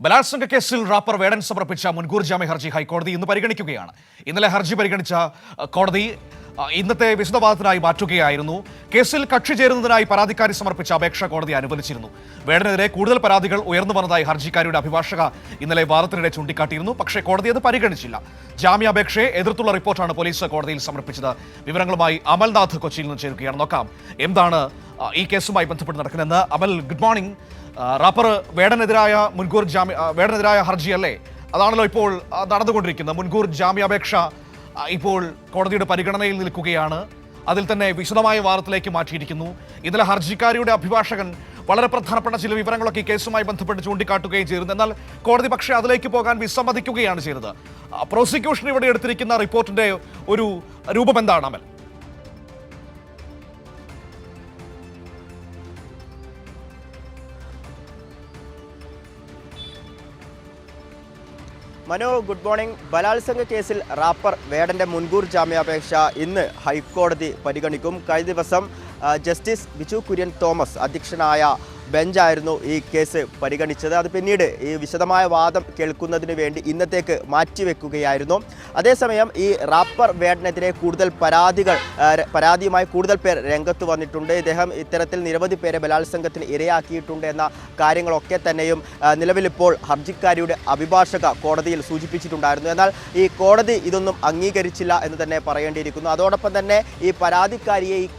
ബലാത്സംഗ കേസിൽ റാപ്പർ വേടൻ സമർപ്പിച്ച മുൻകൂർ ജാമ്യ ഹർജി ഹൈക്കോടതി ഇന്ന് പരിഗണിക്കുകയാണ്. ഇന്നലെ ഹർജി പരിഗണിച്ച കോടതി ഇന്നത്തെ വിശദവാദത്തിനായി മാറ്റുകയായിരുന്നു. കേസിൽ കക്ഷി ചേരുന്നതിനായി പരാതിക്കാരി സമർപ്പിച്ച അപേക്ഷ കോടതി അനുവദിച്ചിരുന്നു. വേടനെതിരെ കൂടുതൽ പരാതികൾ ഉയർന്നു വന്നതായി ഹർജിക്കാരിയുടെ അഭിഭാഷക ഇന്നലെ വാദത്തിനിടെ ചൂണ്ടിക്കാട്ടിയിരുന്നു. പക്ഷേ കോടതി അത് പരിഗണിച്ചില്ല. ജാമ്യാപേക്ഷയെ എതിർത്തുള്ള റിപ്പോർട്ടാണ് പോലീസ് കോടതിയിൽ സമർപ്പിച്ചത്. വിവരങ്ങളുമായി അമൽനാഥ് കൊച്ചിയിൽ നിന്ന് ചേരുകയാണ്. നോക്കാം എന്താണ് ഈ കേസുമായി ബന്ധപ്പെട്ട് നടക്കുന്നതെന്ന്. അമൽ, ഗുഡ് മോർണിംഗ്. റാപ്പർ വേടനെതിരായ ഹർജിയല്ലേ, അതാണല്ലോ ഇപ്പോൾ നടന്നുകൊണ്ടിരിക്കുന്നത്. മുൻകൂർ ജാമ്യാപേക്ഷ ഇപ്പോൾ കോടതിയുടെ പരിഗണനയിൽ നിൽക്കുകയാണ്. അതിൽ തന്നെ വിശദമായ വാദത്തിലേക്ക് മാറ്റിയിരിക്കുന്നു. ഇന്നലെ ഹർജിക്കാരിയുടെ അഭിഭാഷകൻ വളരെ പ്രധാനപ്പെട്ട ചില വിവരങ്ങളൊക്കെ ഈ കേസുമായി ബന്ധപ്പെട്ട് ചൂണ്ടിക്കാട്ടുകയും ചെയ്തിരുന്നു. എന്നാൽ കോടതി പക്ഷേ അതിലേക്ക് പോകാൻ വിസമ്മതിക്കുകയാണ് ചെയ്തത്. പ്രോസിക്യൂഷൻ ഇവിടെ എടുത്തിരിക്കുന്ന റിപ്പോർട്ടിന്റെ ഒരു രൂപം എന്താണ് അമൽ? Manu, good morning. ബലാത്സംഗ കേസിൽ റാപ്പർ വേടന്റെ മുൻകൂർ ജാമ്യാപേക്ഷ ഇന്ന് ഹൈക്കോടതി പരിഗണിക്കും. കഴിഞ്ഞ ദിവസം ജസ്റ്റിസ് ബിജു കുര്യൻ തോമസ് അധ്യക്ഷനായ ബെഞ്ചായിരുന്നു ഈ കേസ് പരിഗണിച്ചത്. അത് പിന്നീട് ഈ വിശദമായ വാദം കേൾക്കുന്നതിന് വേണ്ടി ഇന്നത്തേക്ക് മാറ്റിവെക്കുകയായിരുന്നു. അതേസമയം ഈ റാപ്പർ വേടനെതിരെ പരാതിയുമായി കൂടുതൽ പേർ രംഗത്ത് വന്നിട്ടുണ്ട്. ഇദ്ദേഹം ഇത്തരത്തിൽ നിരവധി പേരെ ബലാത്സംഗത്തിന് ഇരയാക്കിയിട്ടുണ്ട് എന്ന കാര്യങ്ങളൊക്കെ തന്നെയും നിലവിലിപ്പോൾ ഹർജിക്കാരിയുടെ അഭിഭാഷക കോടതിയിൽ സൂചിപ്പിച്ചിട്ടുണ്ടായിരുന്നു. എന്നാൽ ഈ കോടതി ഇതൊന്നും അംഗീകരിച്ചില്ല എന്ന് തന്നെ പറയേണ്ടിയിരിക്കുന്നു. അതോടൊപ്പം തന്നെ ഈ പരാതിക്കാരിയെ ഈ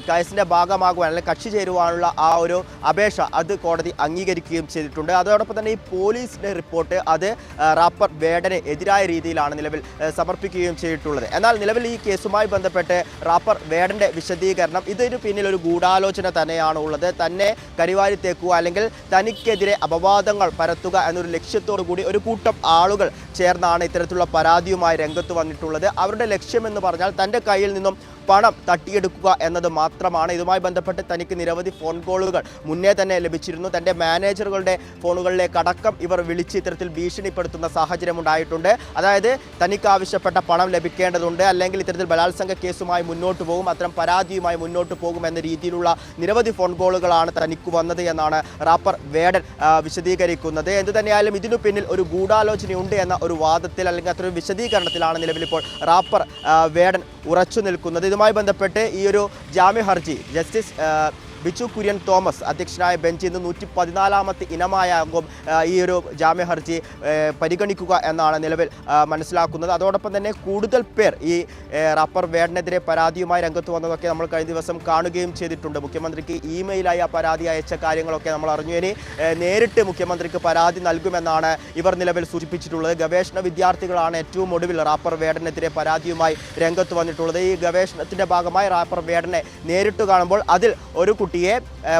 കേസിൻ്റെ ഭാഗമാകുവാൻ അല്ലെങ്കിൽ കക്ഷി ചേരുവാനുള്ള ആ ഒരു അപേക്ഷ അത് കോടതി അംഗീകരിക്കുകയും ചെയ്തിട്ടുണ്ട്. അതോടൊപ്പം തന്നെ ഈ പോലീസിൻ്റെ റിപ്പോർട്ട് അത് റാപ്പർ വേടന് എതിരായ രീതിയിലാണ് നിലവിൽ സമർപ്പിക്കുകയും ചെയ്തിട്ടുള്ളത്. എന്നാൽ നിലവിൽ ഈ കേസുമായി ബന്ധപ്പെട്ട് റാപ്പർ വേടൻ്റെ വിശദീകരണം ഇതിന് പിന്നിൽ ഒരു ഗൂഢാലോചന തന്നെയാണ് ഉള്ളത്. തന്നെ കരിവാരി തേക്കുക അല്ലെങ്കിൽ തനിക്കെതിരെ അപവാദങ്ങൾ പരത്തുക എന്നൊരു ലക്ഷ്യത്തോടു കൂടി ഒരു കൂട്ടം ആളുകൾ ചേർന്നാണ് ഇത്തരത്തിലുള്ള പരാതിയുമായി രംഗത്ത് വന്നിട്ടുള്ളത്. അവരുടെ ലക്ഷ്യമെന്ന് പറഞ്ഞാൽ തൻ്റെ കയ്യിൽ നിന്നും പണം തട്ടിയെടുക്കുക എന്നത് മാത്രമാണ്. ഇതുമായി ബന്ധപ്പെട്ട് തനിക്ക് നിരവധി ഫോൺ കോളുകൾ മുന്നേ തന്നെ ലഭിച്ചിരുന്നു. തൻ്റെ മാനേജറുകളുടെ ഫോണുകളിലേക്കടക്കം ഇവർ വിളിച്ച് ഇത്തരത്തിൽ ഭീഷണിപ്പെടുത്തുന്ന സാഹചര്യം ഉണ്ടായിട്ടുണ്ട്. അതായത് തനിക്ക് ആവശ്യപ്പെട്ട പണം ലഭിക്കേണ്ടതുണ്ട്, അല്ലെങ്കിൽ ഇത്തരത്തിൽ ബലാത്സംഗ കേസുമായി മുന്നോട്ട് പോകും, അത്തരം പരാതിയുമായി മുന്നോട്ട് പോകും എന്ന രീതിയിലുള്ള നിരവധി ഫോൺ കോളുകളാണ് തനിക്ക് വന്നത് എന്നാണ് റാപ്പർ വേടൻ വിശദീകരിക്കുന്നത്. എന്തു തന്നെയായാലും ഇതിനു പിന്നിൽ ഒരു ഗൂഢാലോചനയുണ്ട് എന്ന ഒരു വാദത്തിൽ അല്ലെങ്കിൽ അത്ര വിശദീകരണത്തിലാണ് നിലവിലിപ്പോൾ റാപ്പർ വേടൻ ഉറച്ചു നിൽക്കുന്നത്. ഇതുമായി ബന്ധപ്പെട്ട് ഈ ഒരു ജാമ്യ ഹർജി ജസ്റ്റിസ് ബിജു കുര്യൻ തോമസ് അധ്യക്ഷനായ ബെഞ്ചിൽ നിന്ന് 114ാമത്തെ ഇനമായാകും ഈ ഒരു ജാമ്യ ഹർജി പരിഗണിക്കുക എന്നാണ് നിലവിൽ മനസ്സിലാക്കുന്നത്. അതോടൊപ്പം തന്നെ കൂടുതൽ പേർ ഈ റാപ്പർ വേടനെതിരെ പരാതിയുമായി രംഗത്ത് വന്നതൊക്കെ നമ്മൾ കഴിഞ്ഞ ദിവസം കാണുകയും ചെയ്തിട്ടുണ്ട്. മുഖ്യമന്ത്രിക്ക് ഇമെയിലായി ആ പരാതി അയച്ച കാര്യങ്ങളൊക്കെ നമ്മൾ അറിഞ്ഞു. ഇനി നേരിട്ട് മുഖ്യമന്ത്രിക്ക് പരാതി നൽകുമെന്നാണ് ഇവർ നിലവിൽ സൂചിപ്പിച്ചിട്ടുള്ളത്. ഗവേഷണ വിദ്യാർത്ഥികളാണ് ഏറ്റവും ഒടുവിൽ റാപ്പർ വേടനെതിരെ പരാതിയുമായി രംഗത്ത് വന്നിട്ടുള്ളത്. ഈ ഗവേഷണത്തിൻ്റെ ഭാഗമായി റാപ്പർ വേടനെ നേരിട്ട് കാണുമ്പോൾ അതിൽ ഒരു കുട്ടിയെ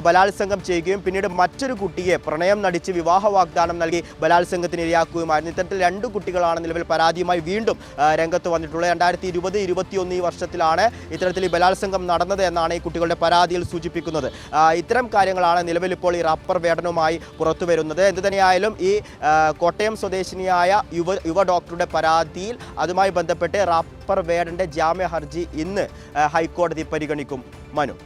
ബലാത്സംഗം ചെയ്യുകയും പിന്നീട് മറ്റൊരു കുട്ടിയെ പ്രണയം നടിച്ച് വിവാഹ വാഗ്ദാനം നൽകി ബലാത്സംഗത്തിന് ഇരയാക്കുകയുമായിരുന്നു. ഇത്തരത്തിൽ 2 കുട്ടികളാണ് നിലവിൽ പരാതിയുമായി വീണ്ടും രംഗത്ത് വന്നിട്ടുള്ളത്. 2020-21 ഈ വർഷത്തിലാണ് ഇത്തരത്തിൽ ഈ ബലാത്സംഗം നടന്നത് എന്നാണ് ഈ കുട്ടികളുടെ പരാതിയിൽ സൂചിപ്പിക്കുന്നത്. ഇത്തരം കാര്യങ്ങളാണ് നിലവിൽ ഇപ്പോൾ ഈ റാപ്പർ വേടനുമായി പുറത്തു വരുന്നത്. എന്തു തന്നെയായാലും ഈ കോട്ടയം സ്വദേശിനിയായ യുവ ഡോക്ടറുടെ പരാതിയിൽ അതുമായി ബന്ധപ്പെട്ട് റാപ്പർ വേടന്റെ ജാമ്യ ഹർജി ഇന്ന് ഹൈക്കോടതി പരിഗണിക്കും. മനു.